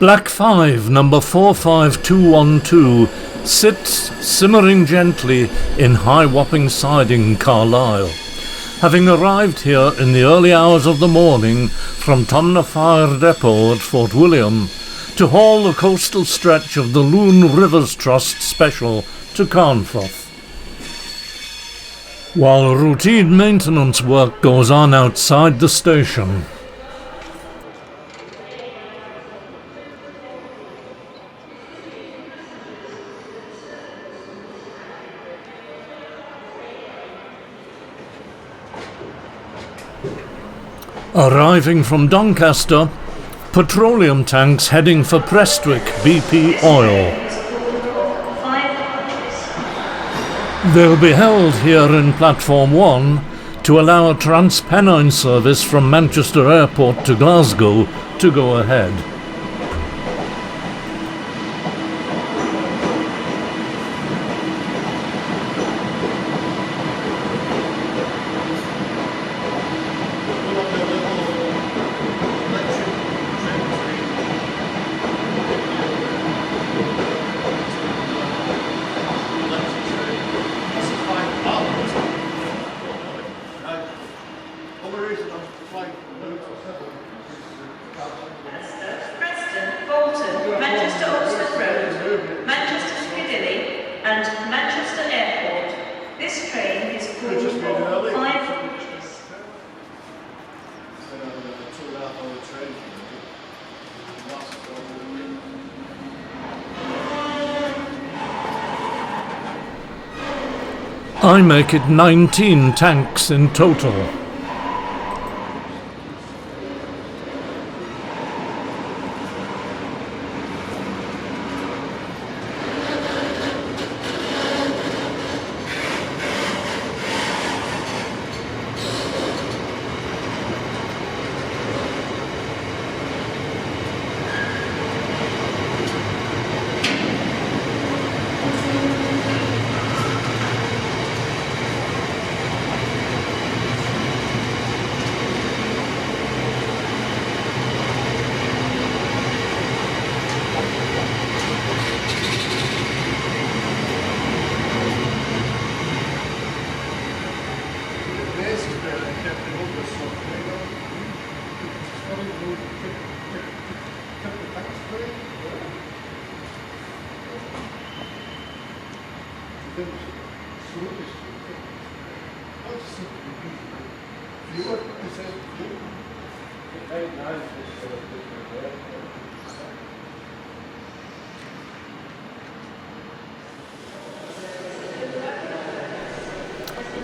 Black 5, number 45212, sits simmering gently in High Wapping Siding, Carlisle. Having arrived here in the early hours of the morning from Tomna Fire Depot at Fort William to haul the coastal stretch of the Loon Rivers Trust Special to Carnforth. While routine maintenance work goes on outside the station. Arriving from Doncaster, petroleum tanks heading for Prestwick BP Oil. They'll be held here in Platform 1 to allow a Transpennine service from Manchester Airport to Glasgow to go ahead. Preston, Bolton, Manchester Oxford Road, Manchester Piccadilly and Manchester Airport. This train is called for 5. I make it 19 tanks in total.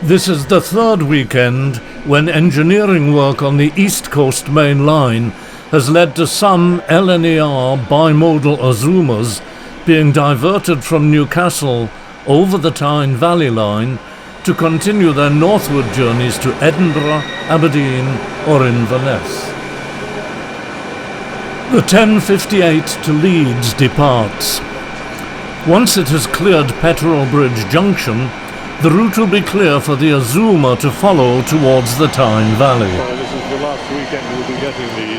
This is the third weekend when engineering work on the East Coast Main Line has led to some LNER bimodal Azumas being diverted from Newcastle over the Tyne Valley Line to continue their northward journeys to Edinburgh, Aberdeen or Inverness. The 1058 to Leeds departs. Once it has cleared Petrel Bridge Junction, the route will be clear for the Azuma to follow towards the Tyne Valley. Well, this is the last weekend we'll be getting these.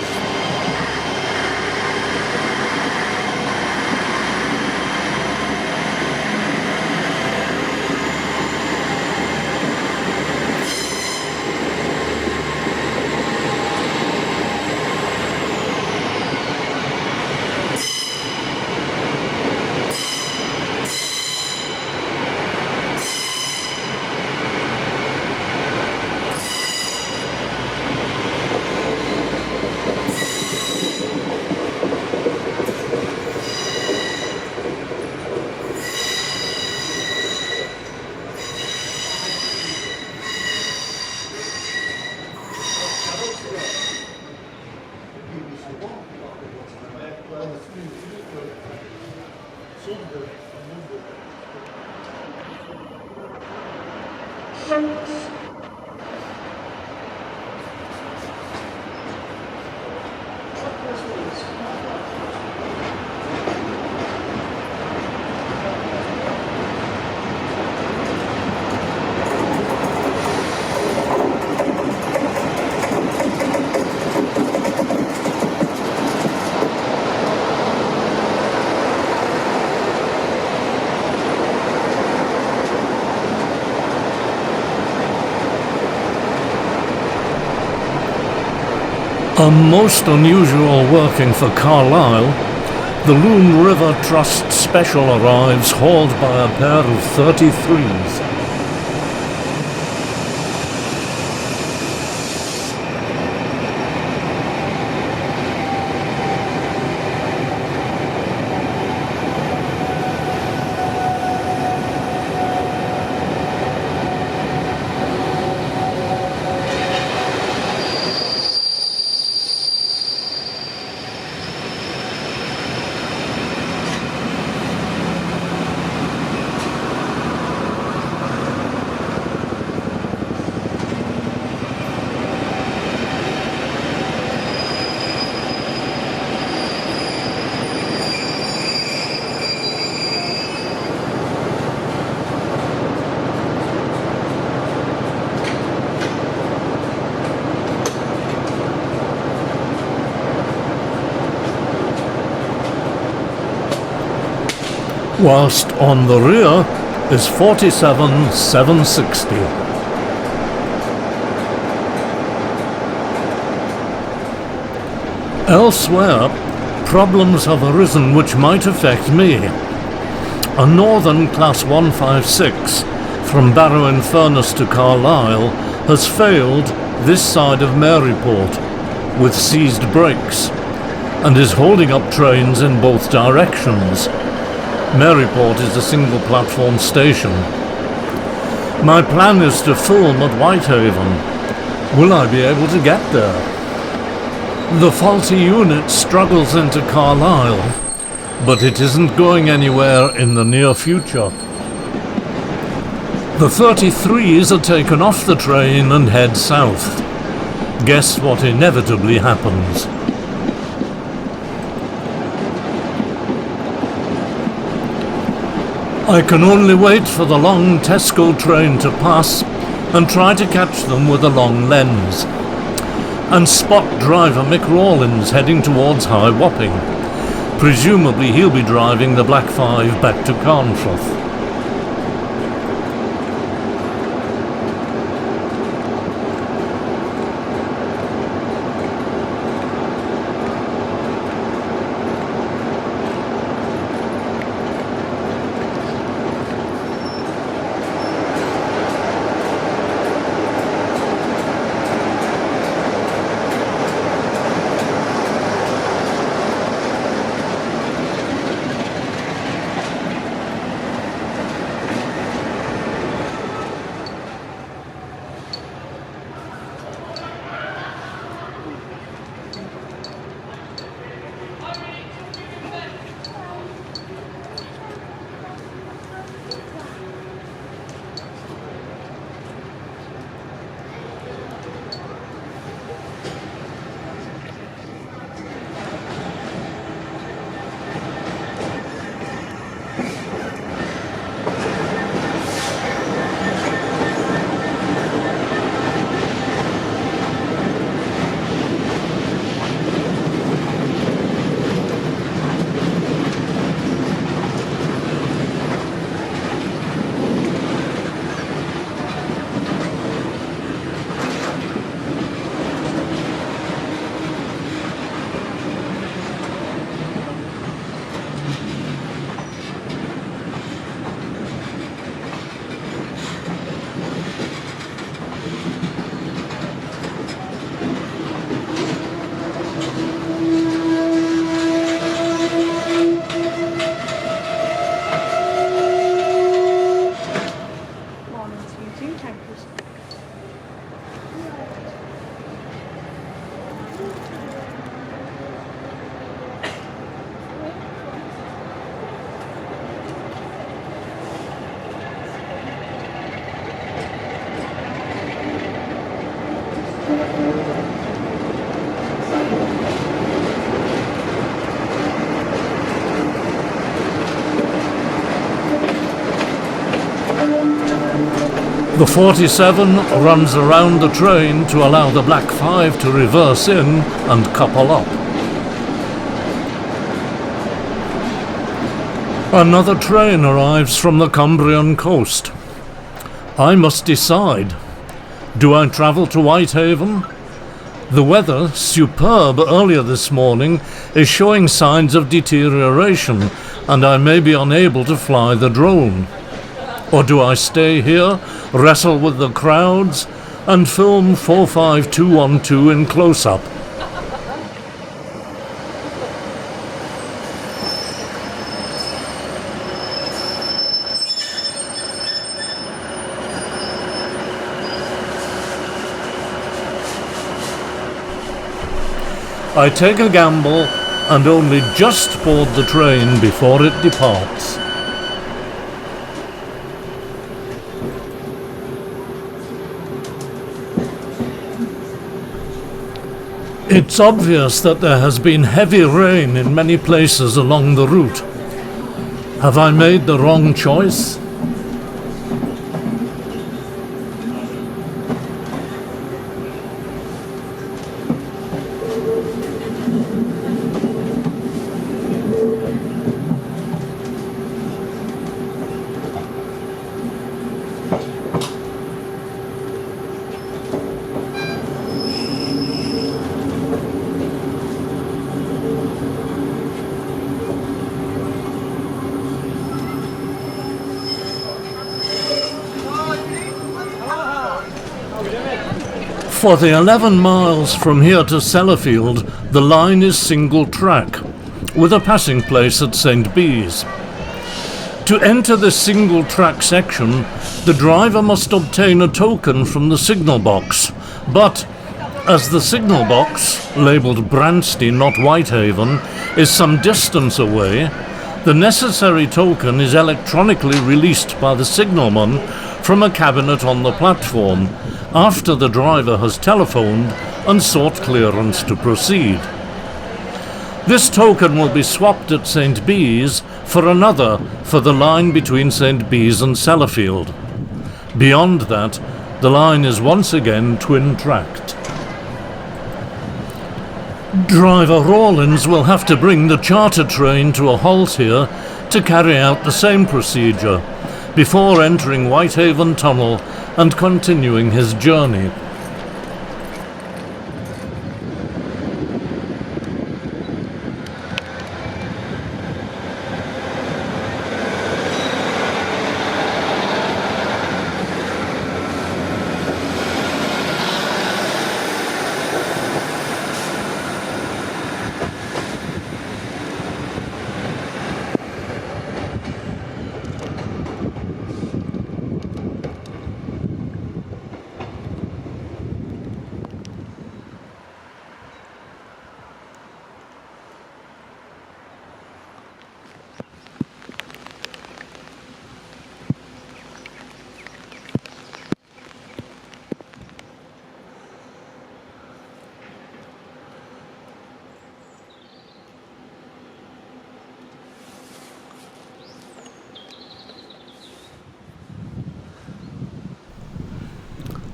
A most unusual working for Carlisle. The Loon River Trust Special arrives, hauled by a pair of 33s. Whilst on the rear is 47-760. Elsewhere, problems have arisen which might affect me. A Northern Class 156 from Barrow-in-Furness to Carlisle has failed this side of Maryport with seized brakes and is holding up trains in both directions. Maryport is a single platform station. My plan is to film at Whitehaven. Will I be able to get there? The faulty unit struggles into Carlisle, but it isn't going anywhere in the near future. The 33s are taken off the train and head south. Guess what inevitably happens? I can only wait for the long Tesco train to pass and try to catch them with a long lens. And spot driver Mick Rawlins heading towards High Wapping. Presumably he'll be driving the Black 5 back to Carnforth. The 47 runs around the train to allow the Black 5 to reverse in and couple up. Another train arrives from the Cumbrian coast. I must decide. Do I travel to Whitehaven The weather, superb earlier this morning, is showing signs of deterioration, and I may be unable to fly the drone. Or do I stay here, wrestle with the crowds, and film 45212 in close-up? I take a gamble and only just board the train before it departs. It's obvious that there has been heavy rain in many places along the route. Have I made the wrong choice? For the 11 miles from here to Sellafield, the line is single track, with a passing place at St. Bees. To enter this single track section, the driver must obtain a token from the signal box, but as the signal box, labelled Branstey, not Whitehaven, is some distance away, the necessary token is electronically released by the signalman from a cabinet on the platform, after the driver has telephoned and sought clearance to proceed. This token will be swapped at St. Bees for another for the line between St. Bees and Sellafield. Beyond that, the line is once again twin-tracked. Driver Rawlins will have to bring the charter train to a halt here to carry out the same procedure, before entering Whitehaven Tunnel and continuing his journey.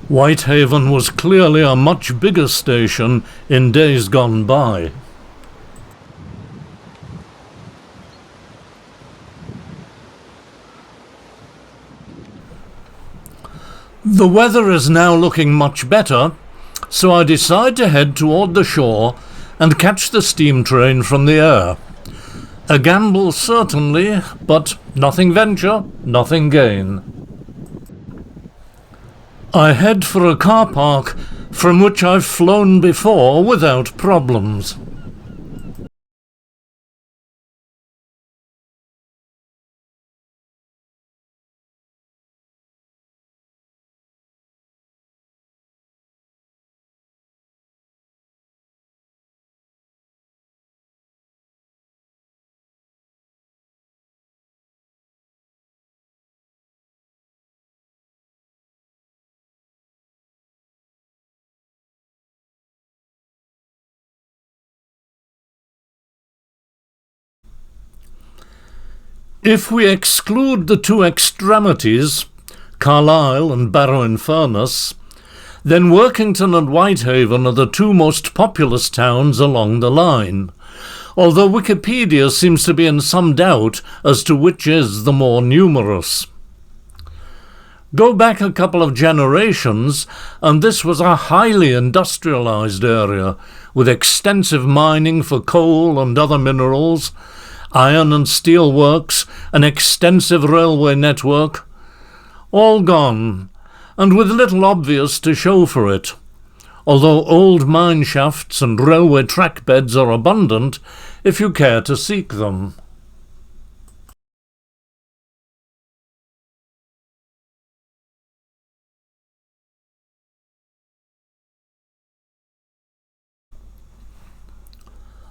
Whitehaven was clearly a much bigger station in days gone by. The weather is now looking much better, so I decide to head toward the shore and catch the steam train from the air. A gamble certainly, but nothing venture, nothing gain. I head for a car park from which I've flown before without problems. If we exclude the two extremities, Carlisle and Barrow-in-Furness, then Workington and Whitehaven are the two most populous towns along the line, although Wikipedia seems to be in some doubt as to which is the more numerous. Go back a couple of generations, and this was a highly industrialized area, with extensive mining for coal and other minerals, iron and steel works, an extensive railway network. All gone, and with little obvious to show for it, although old mine shafts and railway track beds are abundant if you care to seek them.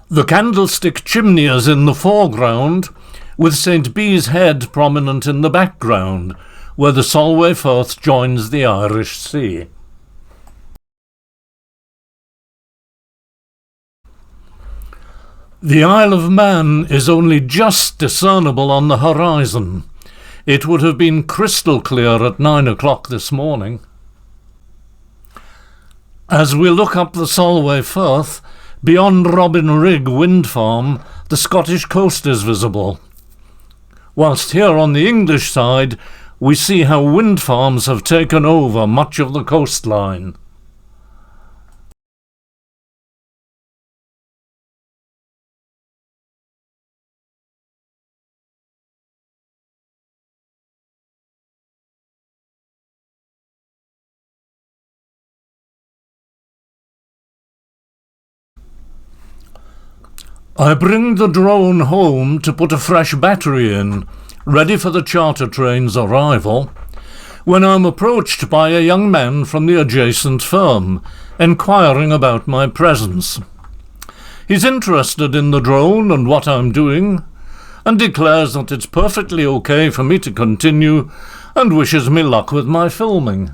The candlestick chimney is in the foreground, with St. Bees Head prominent in the background, where the Solway Firth joins the Irish Sea. The Isle of Man is only just discernible on the horizon. It would have been crystal clear at 9 o'clock this morning. As we look up the Solway Firth, beyond Robin Rigg wind farm, the Scottish coast is visible, whilst here on the English side we see how wind farms have taken over much of the coastline. I bring the drone home to put a fresh battery in, ready for the charter train's arrival, when I'm approached by a young man from the adjacent firm, enquiring about my presence. He's interested in the drone and what I'm doing, and declares that it's perfectly okay for me to continue, and wishes me luck with my filming.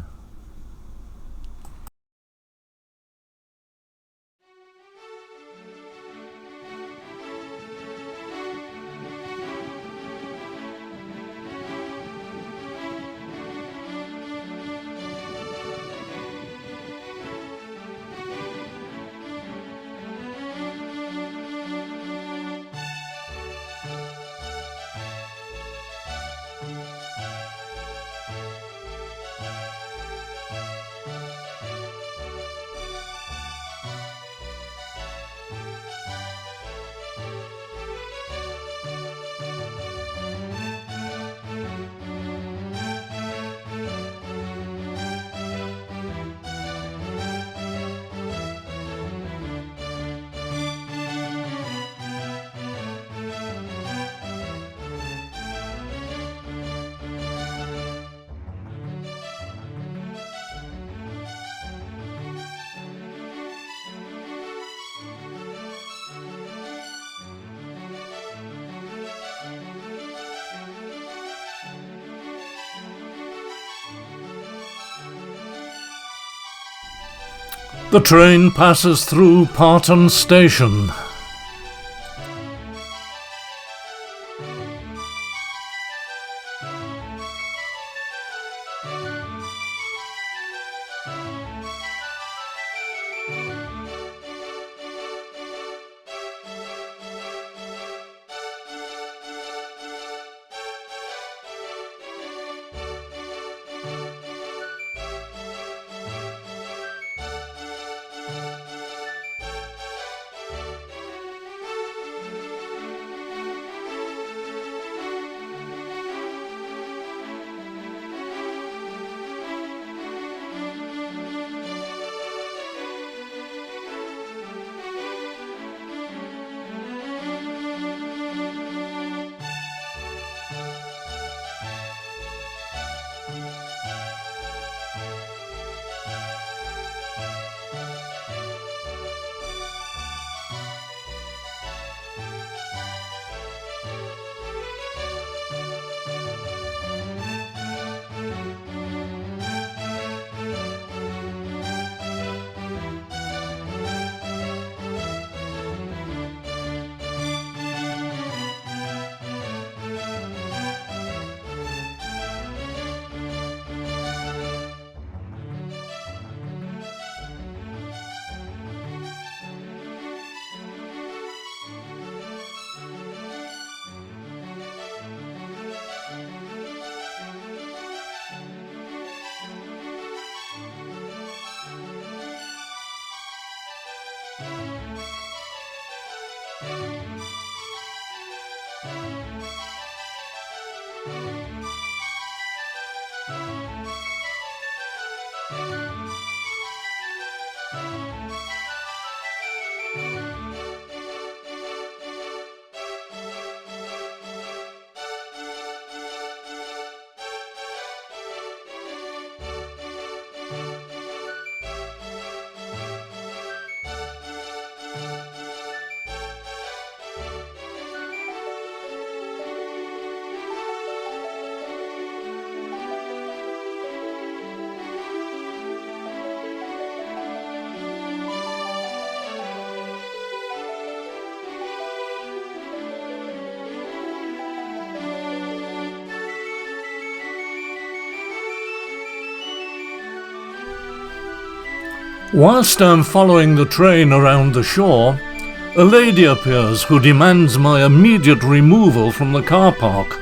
The train passes through Parton station. Whilst I'm following the train around the shore, a lady appears who demands my immediate removal from the car park.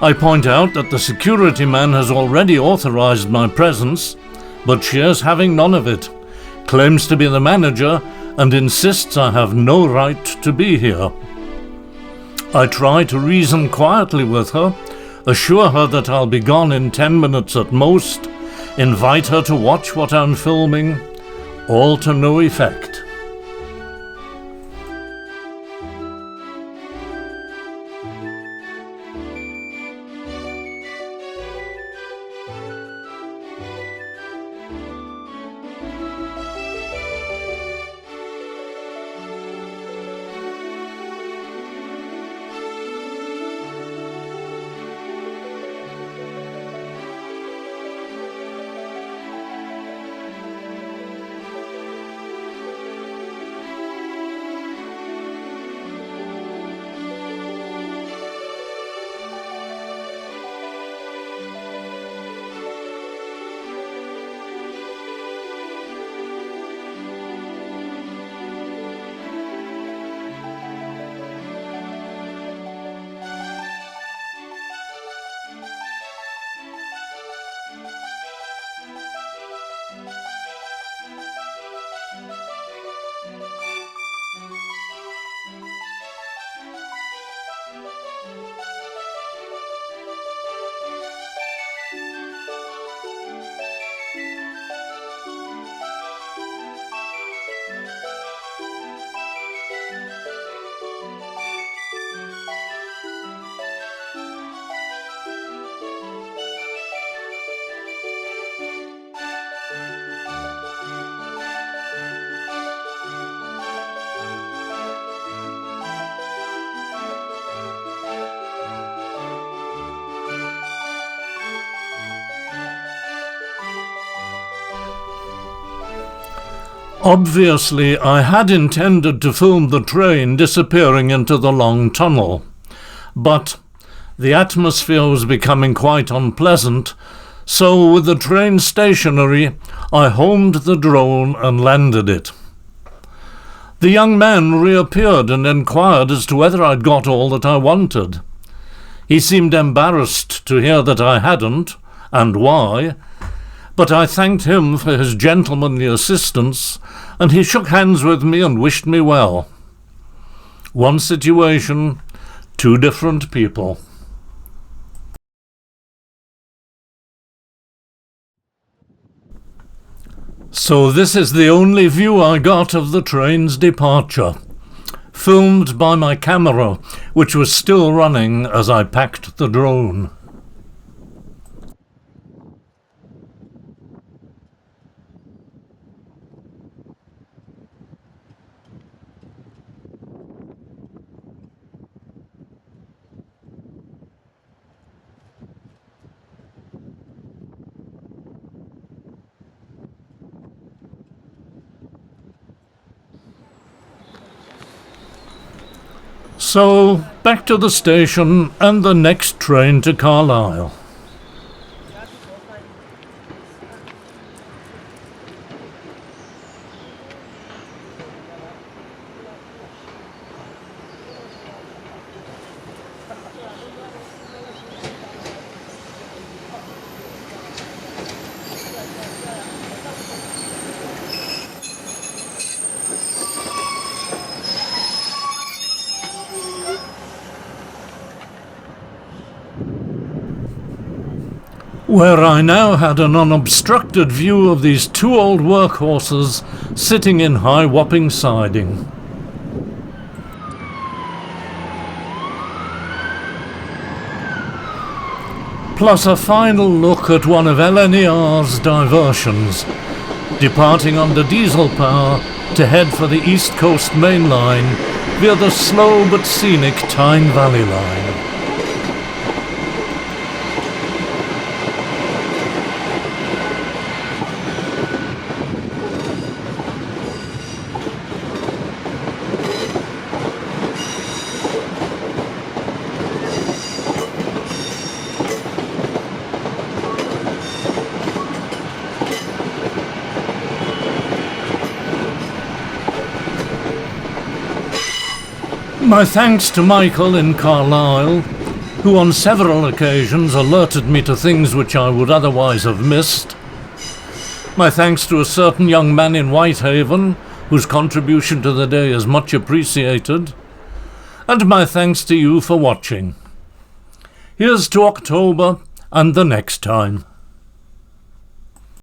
I point out that the security man has already authorized my presence, but she is having none of it, claims to be the manager, and insists I have no right to be here. I try to reason quietly with her, assure her that I'll be gone in 10 minutes at most, invite her to watch what I'm filming, all to no effect. Obviously, I had intended to film the train disappearing into the long tunnel, but the atmosphere was becoming quite unpleasant, so with the train stationary, I homed the drone and landed it. The young man reappeared and inquired as to whether I'd got all that I wanted. He seemed embarrassed to hear that I hadn't, and why, but I thanked him for his gentlemanly assistance, and he shook hands with me and wished me well. One situation, two different people. So this is the only view I got of the train's departure, filmed by my camera, which was still running as I packed the drone. So, back to the station and the next train to Carlisle. Where I now had an unobstructed view of these two old workhorses sitting in high Wapping siding. Plus a final look at one of LNER's diversions, departing under diesel power to head for the East Coast Main Line via the slow but scenic Tyne Valley Line. My thanks to Michael in Carlisle, who on several occasions alerted me to things which I would otherwise have missed. My thanks to a certain young man in Whitehaven, whose contribution to the day is much appreciated. And my thanks to you for watching. Here's to October and the next time.